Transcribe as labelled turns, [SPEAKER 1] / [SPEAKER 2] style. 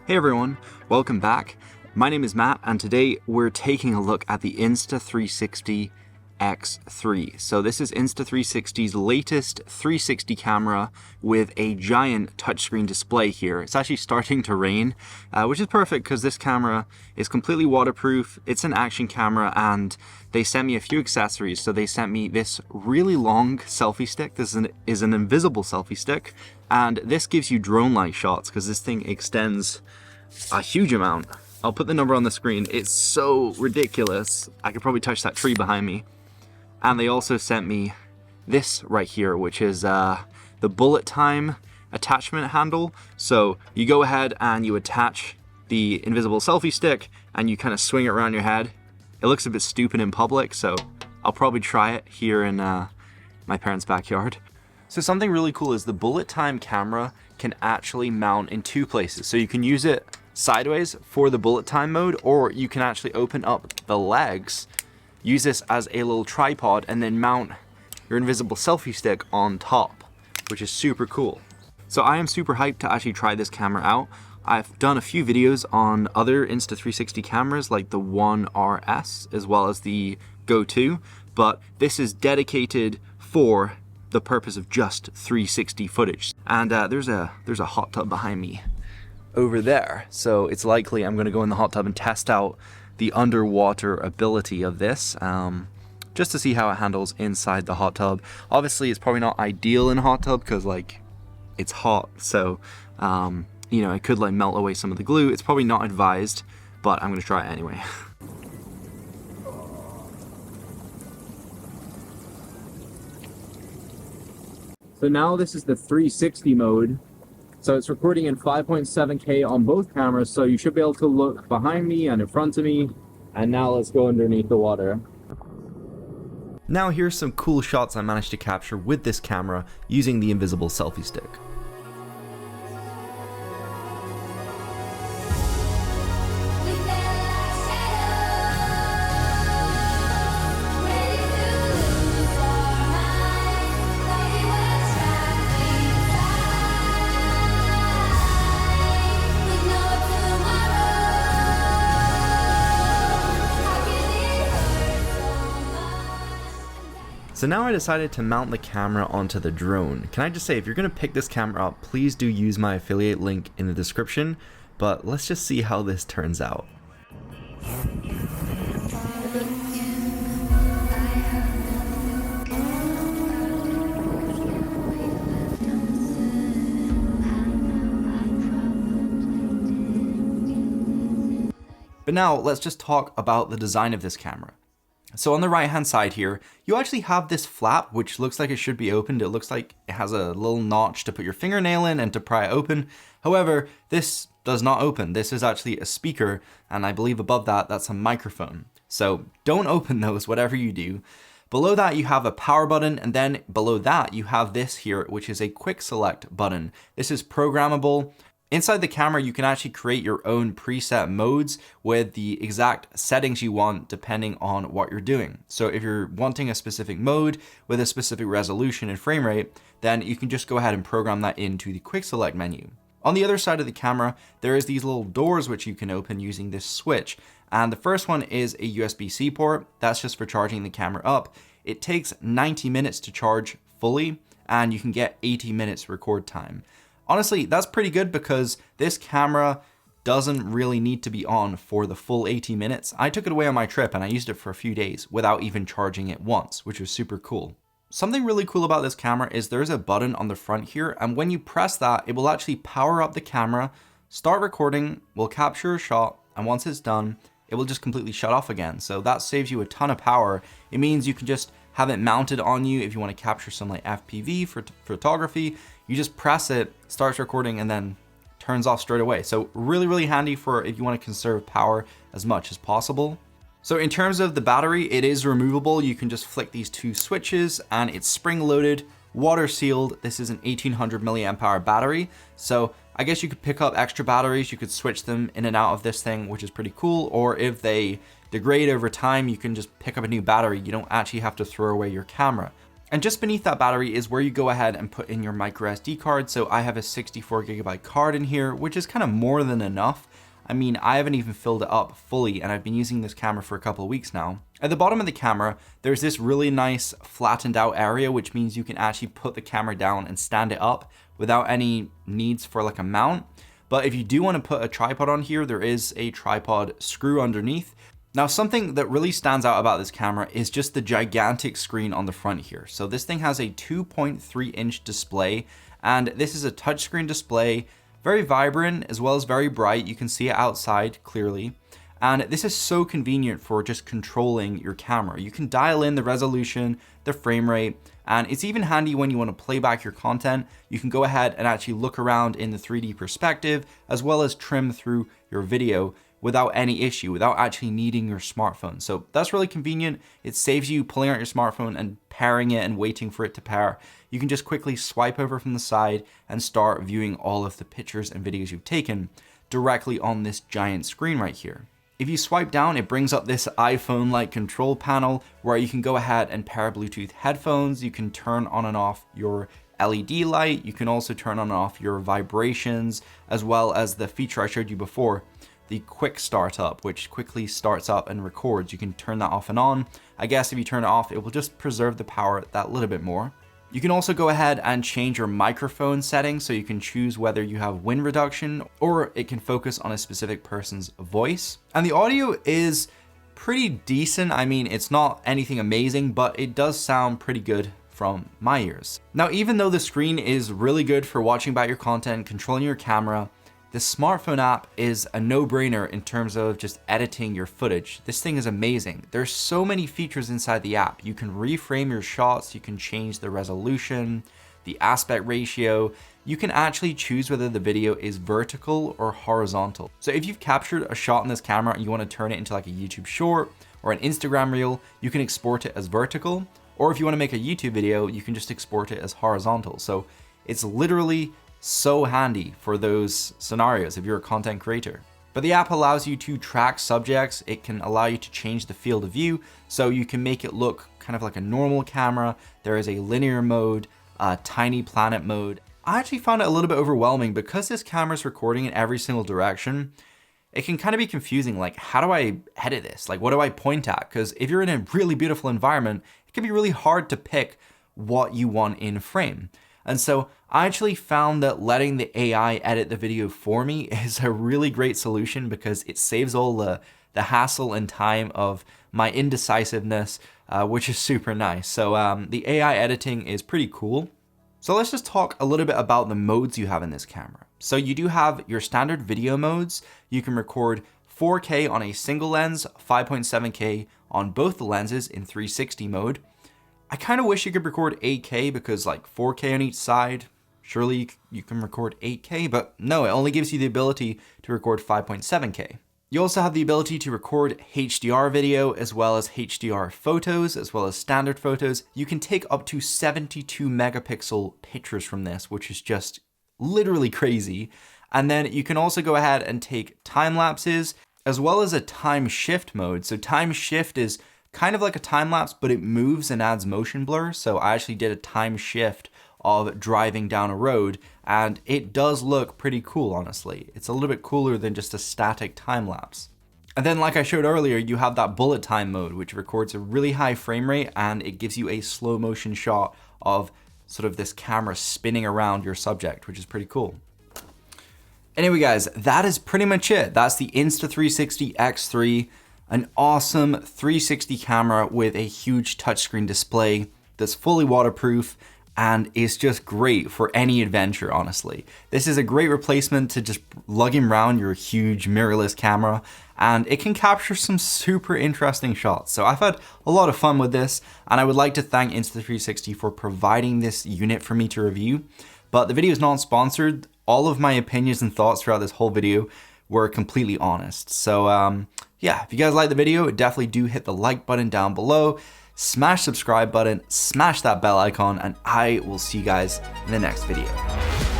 [SPEAKER 1] Hey everyone, welcome back. My name is Matt, and today we're taking a look at the Insta360 X3. So this is Insta360's latest 360 camera with a giant touchscreen display here. It's actually starting to rain, which is perfect because this camera is completely waterproof. It's an action camera, and they sent me a few accessories. So they sent me this really long selfie stick. This is an invisible selfie stick, and this gives you drone-like shots because this thing extends a huge amount. I'll put the number on the screen. It's so ridiculous. I could probably touch that tree behind me. And they also sent me this right here, which is the bullet time attachment handle. So you go ahead and you attach the invisible selfie stick and you kind of swing it around your head. It looks a bit stupid in public, so I'll probably try it here in my parents' backyard. So something really cool is the bullet time camera can actually mount in two places. So you can use it sideways for the bullet time mode, or you can actually open up the legs, use this as a little tripod, and then mount your invisible selfie stick on top, which is super cool. So I am super hyped to actually try this camera out. I've done a few videos on other Insta360 cameras like the One RS as well as the Go 2, but this is dedicated for the purpose of just 360 footage. And there's a hot tub behind me over there, so it's likely I'm going to go in the hot tub and test out the underwater ability of this, just to see how it handles inside the hot tub. Obviously it's probably not ideal in a hot tub because like it's hot, so you know, it could like melt away some of the glue. It's probably not advised, but I'm going to try it anyway. So now this is the 360 mode. So it's recording in 5.7K on both cameras, so you should be able to look behind me and in front of me. And now let's go underneath the water. Now here's some cool shots I managed to capture with this camera using the invisible selfie stick. So now I decided to mount the camera onto the drone. Can I just say, if you're going to pick this camera up, please do use my affiliate link in the description, but let's just see how this turns out. But now let's just talk about the design of this camera. So on the right hand side here, you actually have this flap, which looks like it should be opened. It looks like it has a little notch to put your fingernail in and to pry it open. However, this does not open. This is actually a speaker, and I believe above that, that's a microphone. So don't open those, whatever you do. Below that, you have a power button, and then below that, you have this here, which is a quick select button. This is programmable. Inside the camera, you can actually create your own preset modes with the exact settings you want depending on what you're doing. So if you're wanting a specific mode with a specific resolution and frame rate, then you can just go ahead and program that into the quick select menu. On the other side of the camera, there is these little doors which you can open using this switch. And the first one is a USB-C port. That's just for charging the camera up. It takes 90 minutes to charge fully, and you can get 80 minutes record time. Honestly, that's pretty good because this camera doesn't really need to be on for the full 80 minutes. I took it away on my trip and I used it for a few days without even charging it once, which was super cool. Something really cool about this camera is there's a button on the front here, and when you press that, it will actually power up the camera, start recording, will capture a shot, and once it's done, it will just completely shut off again. So that saves you a ton of power. It means you can just have it mounted on you if you want to capture some like FPV for photography. You just press it, starts recording, and then turns off straight away. So really, really handy for if you want to conserve power as much as possible. So in terms of the battery, it is removable. You can just flick these two switches and it's spring loaded, water sealed. This is an 1800 milliamp hour battery. So I guess you could pick up extra batteries. You could switch them in and out of this thing, which is pretty cool. Or if they degrade over time, you can just pick up a new battery. You don't actually have to throw away your camera. And just beneath that battery is where you go ahead and put in your micro SD card. So I have a 64GB card in here, which is kind of more than enough. I mean, I haven't even filled it up fully, and I've been using this camera for a couple of weeks now. At the bottom of the camera, there's this really nice flattened out area, which means you can actually put the camera down and stand it up without any needs for like a mount. But if you do want to put a tripod on here, there is a tripod screw underneath. Now, something that really stands out about this camera is just the gigantic screen on the front here. So this thing has a 2.3-inch display, and this is a touchscreen display, very vibrant as well as very bright. You can see it outside clearly. And this is so convenient for just controlling your camera. You can dial in the resolution, the frame rate, and it's even handy when you want to play back your content. You can go ahead and actually look around in the 3D perspective, as well as trim through your video without any issue, without actually needing your smartphone. So that's really convenient. It saves you pulling out your smartphone and pairing it and waiting for it to pair. You can just quickly swipe over from the side and start viewing all of the pictures and videos you've taken directly on this giant screen right here. If you swipe down, it brings up this iPhone-like control panel where you can go ahead and pair Bluetooth headphones. You can turn on and off your LED light. You can also turn on and off your vibrations, as well as the feature I showed you before, the quick startup, which quickly starts up and records. You can turn that off and on. I guess if you turn it off, it will just preserve the power that little bit more. You can also go ahead and change your microphone settings, so you can choose whether you have wind reduction or it can focus on a specific person's voice. And the audio is pretty decent. I mean, it's not anything amazing, but it does sound pretty good from my ears. Now, even though the screen is really good for watching back your content, controlling your camera, the smartphone app is a no-brainer in terms of just editing your footage. This thing is amazing. There's so many features inside the app. You can reframe your shots, you can change the resolution, the aspect ratio. You can actually choose whether the video is vertical or horizontal. So if you've captured a shot in this camera and you want to turn it into like a YouTube short or an Instagram reel, you can export it as vertical. Or if you want to make a YouTube video, you can just export it as horizontal. So it's literally so handy for those scenarios if you're a content creator. But the app allows you to track subjects. It can allow you to change the field of view, so you can make it look kind of like a normal camera. There is a linear mode, a tiny planet mode. I actually found it a little bit overwhelming because this camera's recording in every single direction. It can kind of be confusing, like, how do I edit this? Like, what do I point at? Because if you're in a really beautiful environment, it can be really hard to pick what you want in frame. And so I actually found that letting the AI edit the video for me is a really great solution, because it saves all the hassle and time of my indecisiveness, which is super nice. So the AI editing is pretty cool. So let's just talk a little bit about the modes you have in this camera. So you do have your standard video modes. You can record 4K on a single lens, 5.7K on both the lenses in 360 mode. I kind of wish you could record 8K, because like 4K on each side, surely you can record 8K, but no, it only gives you the ability to record 5.7K. You also have the ability to record HDR video, as well as HDR photos, as well as standard photos. You can take up to 72 megapixel pictures from this, which is just literally crazy. And then you can also go ahead and take time lapses, as well as a time shift mode. So time shift is kind of like a time lapse, but it moves and adds motion blur. So I actually did a time shift of driving down a road, and it does look pretty cool, honestly. It's a little bit cooler than just a static time lapse. And then, like I showed earlier, you have that bullet time mode, which records a really high frame rate, and it gives you a slow motion shot of sort of this camera spinning around your subject, which is pretty cool. Anyway, guys, that is pretty much it. That's the Insta360 X3. An awesome 360 camera with a huge touchscreen display that's fully waterproof and is just great for any adventure, honestly. This is a great replacement to just lugging around your huge mirrorless camera, and it can capture some super interesting shots. So I've had a lot of fun with this, and I would like to thank Insta360 for providing this unit for me to review. But the video is not sponsored. All of my opinions and thoughts throughout this whole video were completely honest. So yeah, if you guys like the video, definitely do hit the like button down below, smash subscribe button, smash that bell icon, and I will see you guys in the next video.